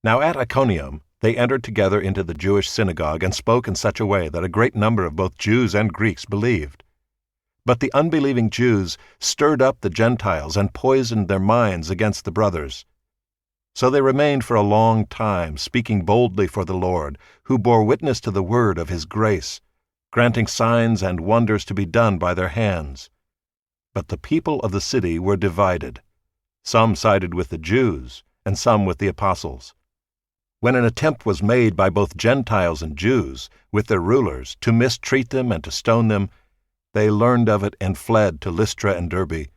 Now at Iconium they entered together into the Jewish synagogue and spoke in such a way that a great number of both Jews and Greeks believed. But the unbelieving Jews stirred up the Gentiles and poisoned their minds against the brothers. So they remained for a long time, speaking boldly for the Lord, who bore witness to the word of his grace, granting signs and wonders to be done by their hands. But the people of the city were divided. Some sided with the Jews, and some with the apostles. When an attempt was made by both Gentiles and Jews, with their rulers, to mistreat them and to stone them, they learned of it and fled to Lystra and Derbe,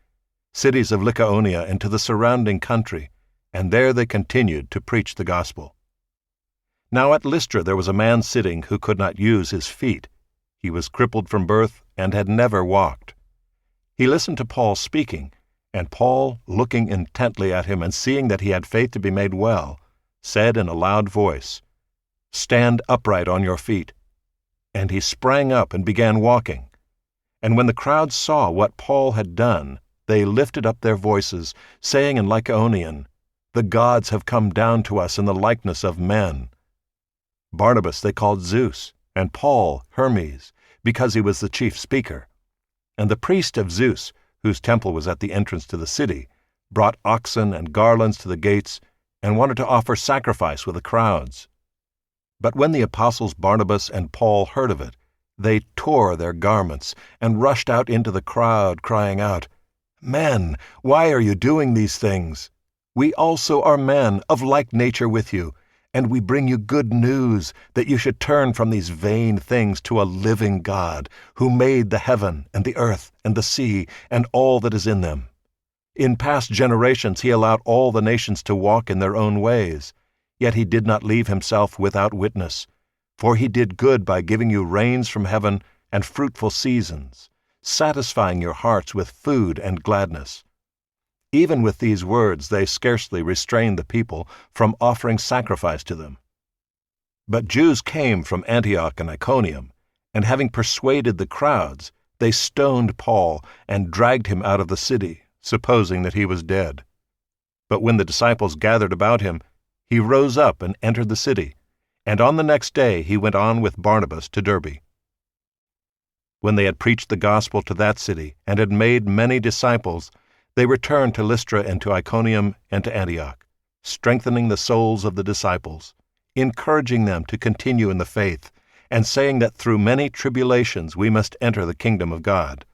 cities of Lycaonia, and to the surrounding country, and there they continued to preach the gospel. Now at Lystra there was a man sitting who could not use his feet. He was crippled from birth and had never walked. He listened to Paul speaking, and Paul, looking intently at him and seeing that he had faith to be made well, said in a loud voice, "Stand upright on your feet." And he sprang up and began walking. And when the crowd saw what Paul had done, they lifted up their voices, saying in Lycaonian, "The gods have come down to us in the likeness of men." Barnabas they called Zeus, and Paul Hermes, because he was the chief speaker. And the priest of Zeus, whose temple was at the entrance to the city, brought oxen and garlands to the gates, and wanted to offer sacrifice with the crowds. But when the apostles Barnabas and Paul heard of it, they tore their garments and rushed out into the crowd, crying out, "Men, why are you doing these things? We also are men of like nature with you, and we bring you good news that you should turn from these vain things to a living God, who made the heaven and the earth and the sea and all that is in them. In past generations he allowed all the nations to walk in their own ways, yet he did not leave himself without witness, for he did good by giving you rains from heaven and fruitful seasons, satisfying your hearts with food and gladness." Even with these words they scarcely restrained the people from offering sacrifice to them. But Jews came from Antioch and Iconium, and having persuaded the crowds, they stoned Paul and dragged him out of the city, supposing that he was dead. But when the disciples gathered about him, he rose up and entered the city, and on the next day he went on with Barnabas to Derbe. When they had preached the gospel to that city and had made many disciples, they returned to Lystra and to Iconium and to Antioch, strengthening the souls of the disciples, encouraging them to continue in the faith, and saying that through many tribulations we must enter the kingdom of God.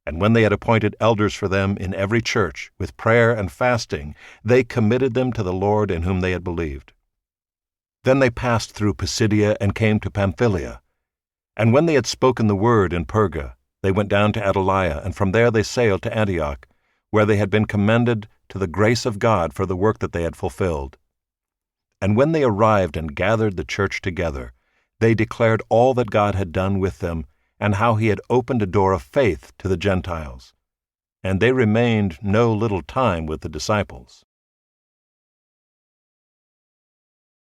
And when they had appointed elders for them in every church, with prayer and fasting, they committed them to the Lord in whom they had believed. Then they passed through Pisidia and came to Pamphylia. And when they had spoken the word in Perga, they went down to Attalia, and from there they sailed to Antioch, where they had been commended to the grace of God for the work that they had fulfilled. And when they arrived and gathered the church together, they declared all that God had done with them, and how he had opened a door of faith to the Gentiles. And they remained no little time with the disciples.